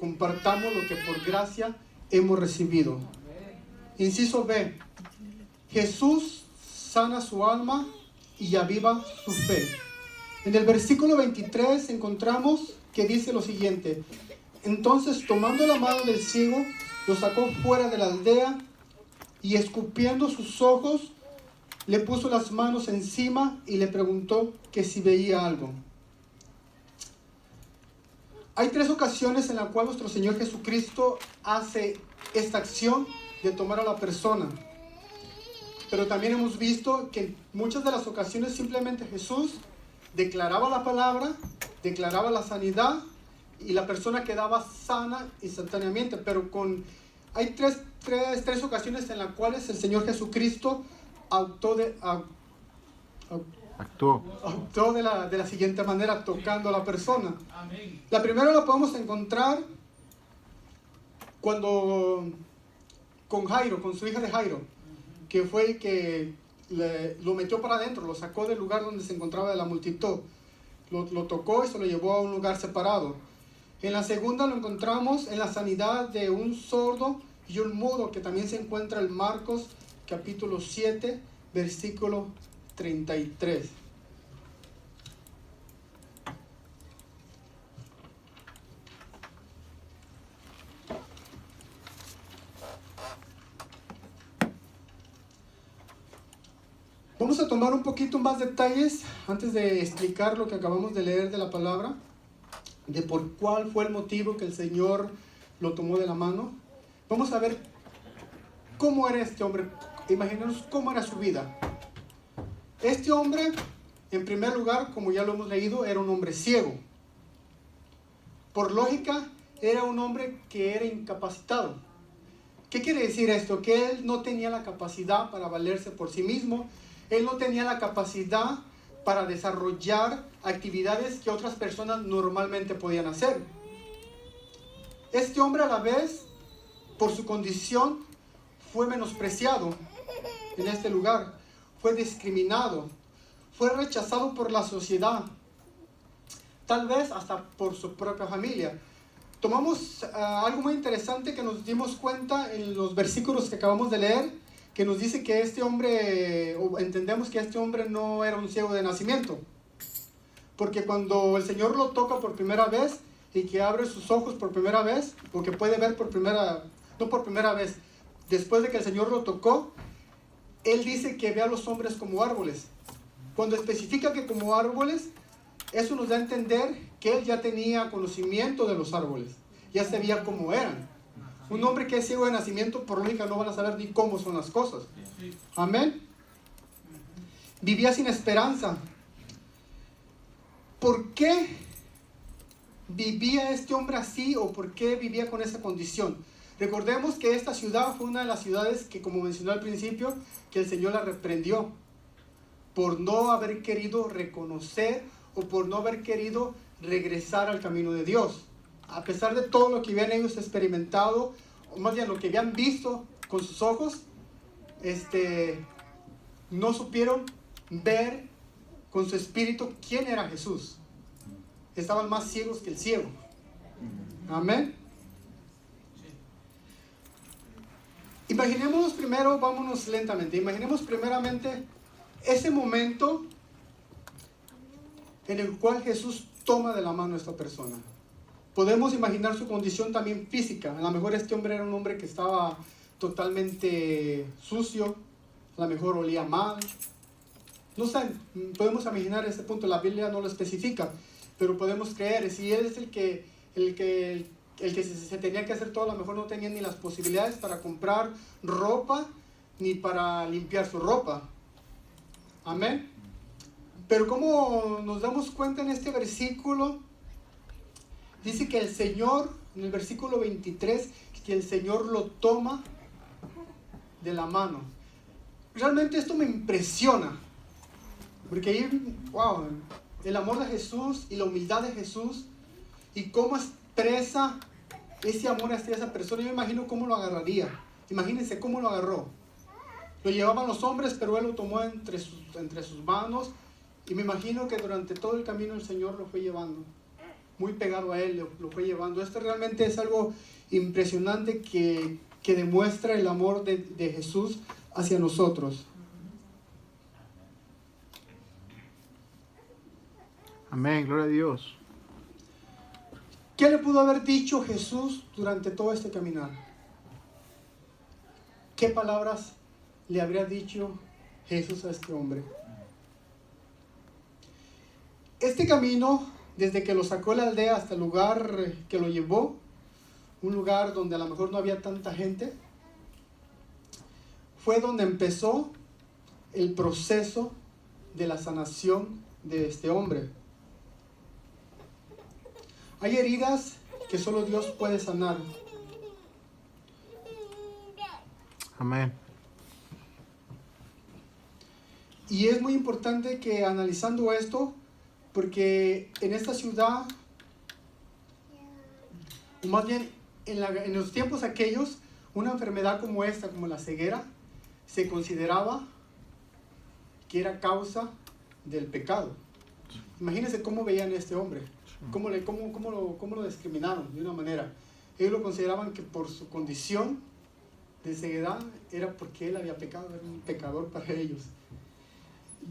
compartamos lo que por gracia hemos recibido. Inciso B. Jesús sana su alma y aviva su fe. En el versículo 23 encontramos que dice lo siguiente: entonces, tomando la mano del ciego, lo sacó fuera de la aldea y escupiendo sus ojos, le puso las manos encima y le preguntó que si veía algo. Hay 3 ocasiones en las cuales nuestro Señor Jesucristo hace esta acción de tomar a la persona. Pero también hemos visto que en muchas de las ocasiones simplemente Jesús declaraba la palabra, declaraba la sanidad y la persona quedaba sana instantáneamente. Pero hay tres ocasiones en las cuales el Señor Jesucristo actuó de la siguiente manera, tocando a la persona. Amén. La primera la podemos encontrar con Jairo, con su hija de Jairo, que fue el que lo metió para adentro, lo sacó del lugar donde se encontraba de la multitud, lo tocó y se lo llevó a un lugar separado. En la segunda lo encontramos en la sanidad de un sordo y un mudo, que también se encuentra en Marcos capítulo 7, versículo 33. Vamos a tomar un poquito más detalles antes de explicar lo que acabamos de leer de la palabra, de por cuál fue el motivo que el Señor lo tomó de la mano. Vamos a ver cómo era este hombre. Imaginemos cómo era su vida. Este hombre, en primer lugar, como ya lo hemos leído, era un hombre ciego. Por lógica, era un hombre que era incapacitado. ¿Qué quiere decir esto? Que él no tenía la capacidad para valerse por sí mismo. Él no tenía la capacidad para desarrollar actividades que otras personas normalmente podían hacer. Este hombre, a la vez, por su condición, fue menospreciado en este lugar. Fue discriminado. Fue rechazado por la sociedad. Tal vez hasta por su propia familia. Tomamos algo muy interesante que nos dimos cuenta en los versículos que acabamos de leer, que nos dice que este hombre, o entendemos que este hombre no era un ciego de nacimiento. Porque cuando el Señor lo toca por primera vez y que abre sus ojos por primera vez, o que puede ver no por primera vez, después de que el Señor lo tocó, Él dice que ve a los hombres como árboles. Cuando especifica que como árboles, eso nos da a entender que Él ya tenía conocimiento de los árboles, ya sabía cómo eran. Un hombre que es ciego de nacimiento, por lógica, no van a saber ni cómo son las cosas. Amén. Vivía sin esperanza. ¿Por qué vivía este hombre así, o por qué vivía con esa condición? Recordemos que esta ciudad fue una de las ciudades que, como mencioné al principio, que el Señor la reprendió por no haber querido reconocer o por no haber querido regresar al camino de Dios. A pesar de todo lo que habían ellos experimentado, o más bien lo que habían visto con sus ojos, no supieron ver con su espíritu quién era Jesús. Estaban más ciegos que el ciego. Amén. Imaginemos primero, vámonos lentamente, imaginemos primeramente ese momento en el cual Jesús toma de la mano a esta persona. Podemos imaginar su condición también física. A lo mejor este hombre era un hombre que estaba totalmente sucio, a lo mejor olía mal. No sé, podemos imaginar ese punto. La Biblia no lo especifica, pero podemos creer. Si él es el que se tenía que hacer todo, a lo mejor no tenía ni las posibilidades para comprar ropa ni para limpiar su ropa. Amén. Pero como nos damos cuenta en este versículo, dice que el Señor, en el versículo 23, que el Señor lo toma de la mano. Realmente esto me impresiona, porque ahí, wow, el amor de Jesús y la humildad de Jesús y cómo expresa ese amor hacia esa persona. Yo me imagino cómo lo agarraría. Imagínense cómo lo agarró. Lo llevaban los hombres, pero Él lo tomó entre sus manos, y me imagino que durante todo el camino el Señor lo fue llevando. muy pegado a él, lo fue llevando. Esto realmente es algo impresionante que demuestra el amor de Jesús hacia nosotros. Amén, gloria a Dios. ¿Qué le pudo haber dicho Jesús durante todo este caminar? ¿Qué palabras le habría dicho Jesús a este hombre? Este camino, desde que lo sacó de la aldea hasta el lugar que lo llevó, un lugar donde a lo mejor no había tanta gente, fue donde empezó el proceso de la sanación de este hombre. Hay heridas que solo Dios puede sanar. Amén. Y es muy importante que analizando esto, porque en esta ciudad, o más bien en los tiempos aquellos, una enfermedad como esta, como la ceguera, se consideraba que era causa del pecado. Imagínense cómo veían a este hombre, cómo lo discriminaron de una manera. Ellos lo consideraban que por su condición de ceguedad era porque él había pecado, era un pecador para ellos.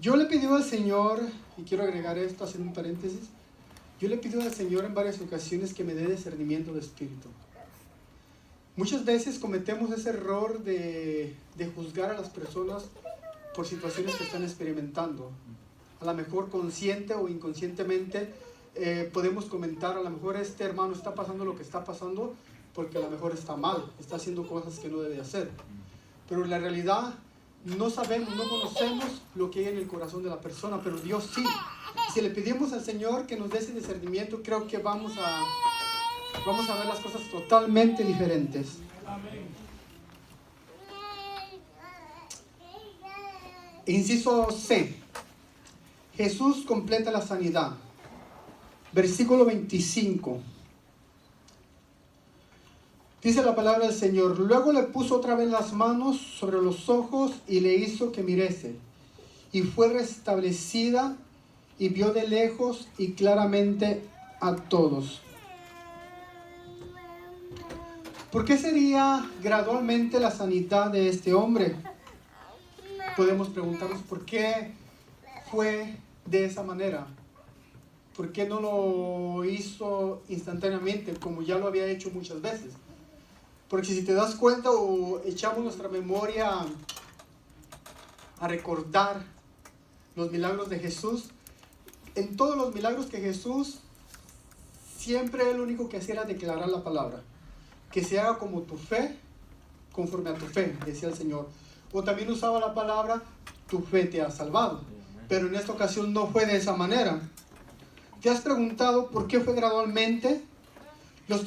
Yo le pedí al Señor, y quiero agregar esto, hacer un paréntesis, yo le pido al Señor en varias ocasiones que me dé discernimiento de espíritu. Muchas veces cometemos ese error de juzgar a las personas por situaciones que están experimentando. A lo mejor consciente o inconscientemente podemos comentar, a lo mejor este hermano está pasando lo que está pasando porque a lo mejor está mal, está haciendo cosas que no debe hacer. Pero en la realidad no sabemos, no conocemos lo que hay en el corazón de la persona, pero Dios sí. Y si le pedimos al Señor que nos dé ese discernimiento, creo que vamos a ver las cosas totalmente diferentes. Inciso C. Jesús completa la sanidad. Versículo 25. Dice la palabra del Señor: luego le puso otra vez las manos sobre los ojos y le hizo que mirase. Y fue restablecida y vio de lejos y claramente a todos. ¿Por qué sería gradualmente la sanidad de este hombre? Podemos preguntarnos por qué fue de esa manera. ¿Por qué no lo hizo instantáneamente como ya lo había hecho muchas veces? Porque si te das cuenta o echamos nuestra memoria a recordar los milagros de Jesús, en todos los milagros que Jesús, siempre lo único que hacía era declarar la palabra. Que se haga como tu fe, conforme a tu fe, decía el Señor. O también usaba la palabra, tu fe te ha salvado. Pero en esta ocasión no fue de esa manera. ¿Te has preguntado por qué fue gradualmente? Los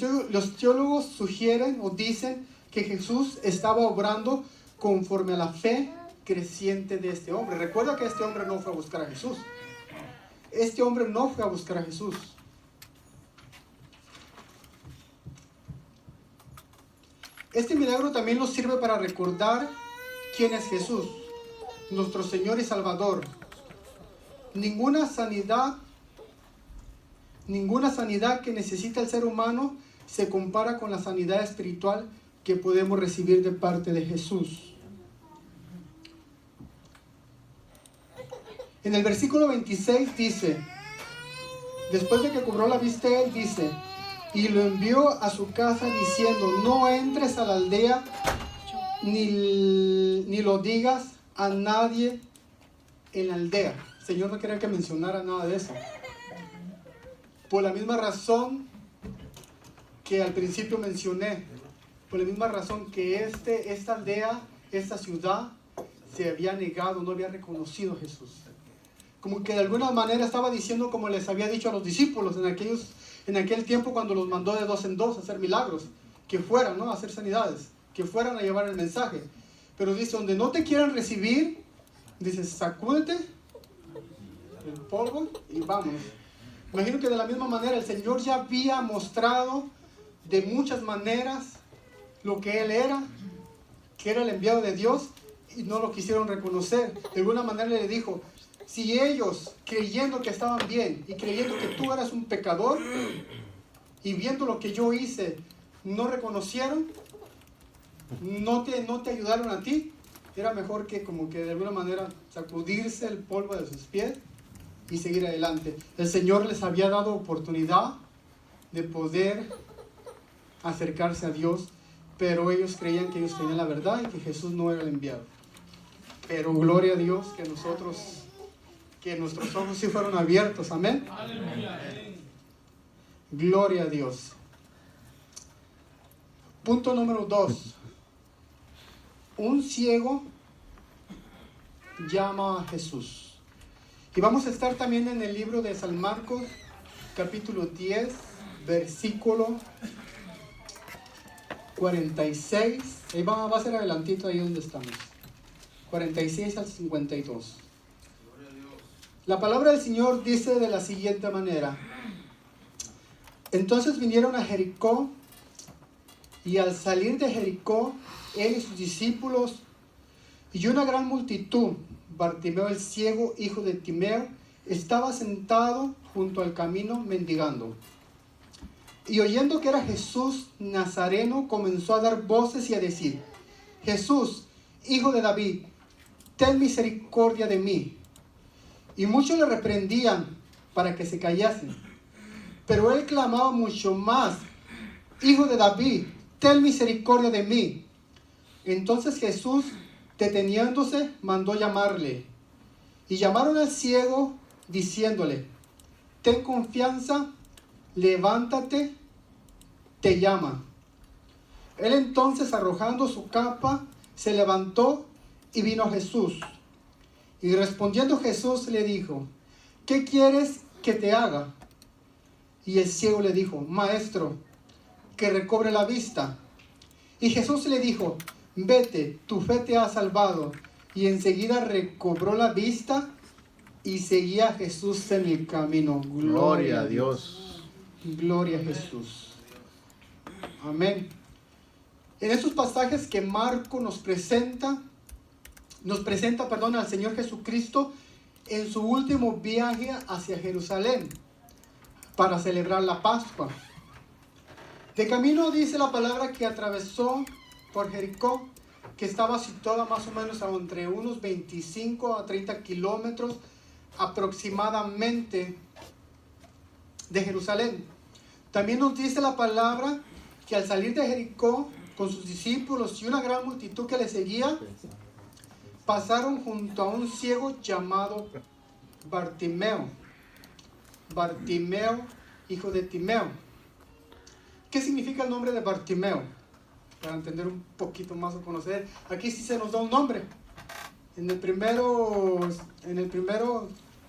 teólogos sugieren o dicen que Jesús estaba obrando conforme a la fe creciente de este hombre. Recuerda que este hombre no fue a buscar a Jesús. Este hombre no fue a buscar a Jesús. Este milagro también nos sirve para recordar quién es Jesús, nuestro Señor y Salvador. Ninguna sanidad que necesita el ser humano se compara con la sanidad espiritual que podemos recibir de parte de Jesús. En el versículo 26 dice, después de que cobró la vista él, dice, y lo envió a su casa diciendo, no entres a la aldea ni lo digas a nadie en la aldea. El Señor no quería que mencionara nada de eso. Por la misma razón que al principio mencioné, por la misma razón que esta aldea, esta ciudad, se había negado, no había reconocido a Jesús. Como que de alguna manera estaba diciendo como les había dicho a los discípulos en aquel tiempo cuando los mandó de 2 en 2 a hacer milagros, que fueran, ¿no?, a hacer sanidades, que fueran a llevar el mensaje. Pero dice, donde no te quieran recibir, dice, sacúdete el polvo y vámonos. Imagino que de la misma manera el Señor ya había mostrado de muchas maneras lo que Él era, que era el enviado de Dios, y no lo quisieron reconocer. De alguna manera le dijo, Si ellos, creyendo que estaban bien y creyendo que tú eras un pecador y viendo lo que yo hice, no reconocieron, no te ayudaron a ti, era mejor que como que de alguna manera sacudirse el polvo de sus pies y seguir adelante. El Señor les había dado oportunidad de poder acercarse a Dios, pero ellos creían que ellos tenían la verdad y que Jesús no era el enviado. Pero gloria a Dios que nuestros ojos sí fueron abiertos, amén. Gloria a Dios. Punto número 2. Un ciego llama a Jesús. Y vamos a estar también en el libro de San Marcos, capítulo 10, versículo 46. Ahí va a ser adelantito ahí donde estamos. 46 al 52. La palabra del Señor dice de la siguiente manera. Entonces vinieron a Jericó, y al salir de Jericó, él y sus discípulos y una gran multitud, Bartimeo el ciego, hijo de Timeo, estaba sentado junto al camino mendigando. Y oyendo que era Jesús Nazareno, comenzó a dar voces y a decir: Jesús, hijo de David, ten misericordia de mí. Y muchos le reprendían para que se callasen. Pero él clamaba mucho más: Hijo de David, ten misericordia de mí. Entonces Jesús, deteniéndose, mandó llamarle. Y llamaron al ciego, diciéndole: ten confianza, levántate, te llama. Él entonces, arrojando su capa, se levantó y vino a Jesús. Y respondiendo Jesús le dijo: ¿qué quieres que te haga? Y el ciego le dijo: Maestro, que recobre la vista. Y Jesús le dijo: vete, tu fe te ha salvado. Y enseguida recobró la vista y seguía a Jesús en el camino. Gloria a Dios. Gloria a Jesús. Amén. En estos pasajes que Marco nos presenta al Señor Jesucristo en su último viaje hacia Jerusalén para celebrar la Pascua. De camino dice la palabra que atravesó por Jericó, que estaba situada más o menos entre unos 25 a 30 kilómetros aproximadamente de Jerusalén. También nos dice la palabra que al salir de Jericó con sus discípulos y una gran multitud que le seguía, pasaron junto a un ciego llamado Bartimeo. Bartimeo, hijo de Timeo. ¿Qué significa el nombre de Bartimeo? Para entender un poquito más o conocer. Aquí sí se nos da un nombre. En el primero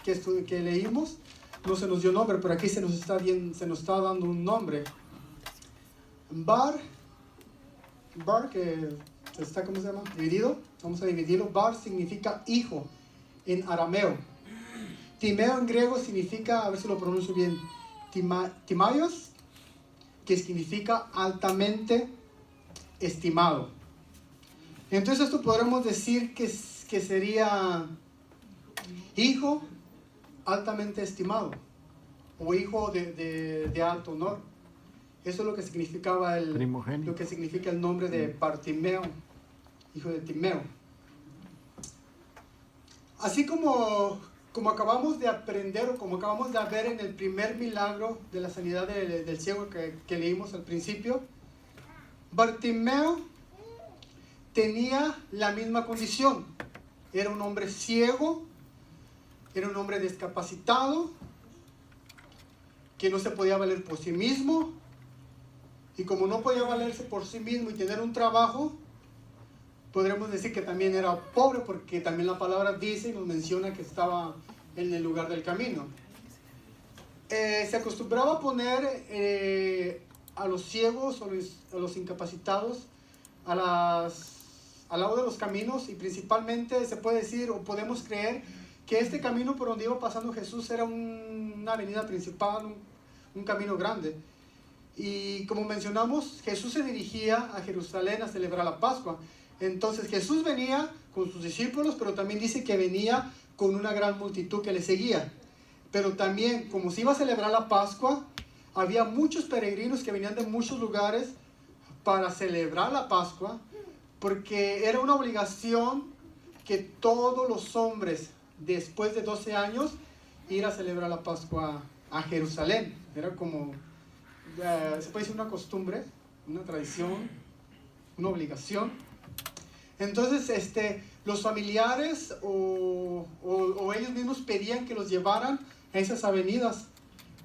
que leímos no se nos dio nombre, pero aquí se nos está dando un nombre. Bar, que está, ¿cómo se llama? Dividido. Vamos a dividirlo. Bar significa hijo en arameo. Timeo en griego significa, a ver si lo pronuncio bien, Timaios, que significa altamente estimado. Entonces esto podremos decir que sería hijo altamente estimado o hijo de alto honor. Eso es lo que significaba lo que significa el nombre de Bartimeo, hijo de Timeo. Así como acabamos de aprender o como acabamos de ver en el primer milagro de la sanidad del ciego que leímos al principio, Bartimeo tenía la misma condición. Era un hombre ciego, era un hombre discapacitado, que no se podía valer por sí mismo. Y como no podía valerse por sí mismo y tener un trabajo, podremos decir que también era pobre, porque también la palabra dice y nos menciona que estaba en el lugar del camino. Se acostumbraba a poner a los ciegos o a los incapacitados al lado de los caminos, y principalmente se puede decir o podemos creer que este camino por donde iba pasando Jesús era una avenida principal, un camino grande. Y como mencionamos, Jesús se dirigía a Jerusalén a celebrar la Pascua. Entonces Jesús venía con sus discípulos, pero también dice que venía con una gran multitud que le seguía. Pero también, como se iba a celebrar la Pascua, había muchos peregrinos que venían de muchos lugares para celebrar la Pascua, porque era una obligación que todos los hombres, después de 12 años, ir a celebrar la Pascua a Jerusalén. Era como, se puede decir, una costumbre, una tradición, una obligación. Entonces, los familiares o ellos mismos pedían que los llevaran a esas avenidas,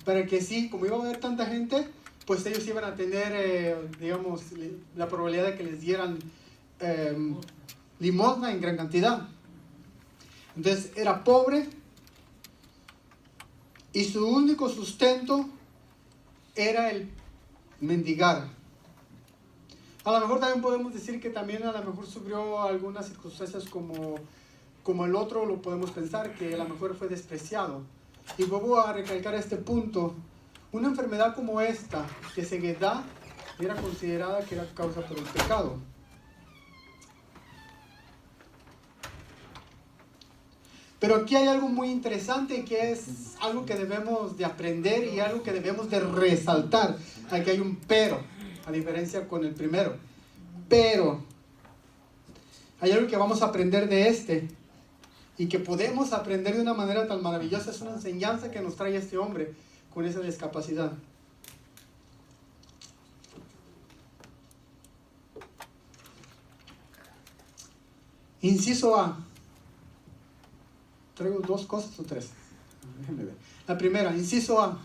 para que sí, como iba a haber tanta gente, pues ellos iban a tener, digamos, la probabilidad de que les dieran limosna en gran cantidad. Entonces era pobre y su único sustento era el mendigar. A lo mejor también podemos decir que también a lo mejor sufrió algunas circunstancias como el otro, lo podemos pensar, que a lo mejor fue despreciado. Y vuelvo a recalcar este punto. Una enfermedad como esta, que ceguedad, era considerada que era causa por el pecado. Pero aquí hay algo muy interesante, que es algo que debemos de aprender y algo que debemos de resaltar. Aquí hay un pero, a diferencia con el primero. Pero hay algo que vamos a aprender de y que podemos aprender de una manera tan maravillosa. Es una enseñanza que nos trae este hombre con esa discapacidad. Inciso A. ¿Traigo 2 cosas o 3? Déjenme ver. La primera, inciso A.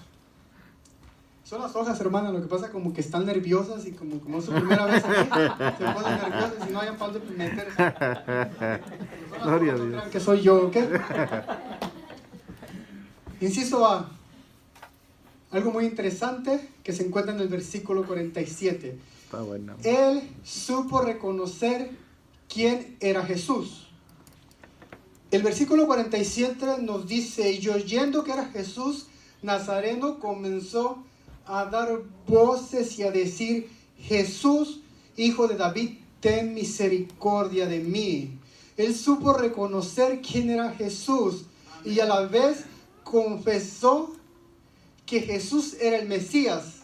Son las hojas, hermana, lo que pasa como que están nerviosas y como es su primera vez aquí, se ponen nerviosas y no hayan falta de meterse. Gloria a No Dios. crean que soy yo, ¿ok? Inciso A. Algo muy interesante que se encuentra en el versículo 47. Está bueno. Él supo reconocer quién era Jesús. El versículo 47 nos dice: y oyendo que era Jesús Nazareno, comenzó a dar voces y a decir: Jesús, hijo de David, ten misericordia de mí. Él supo reconocer quién era Jesús y a la vez confesó que Jesús era el Mesías.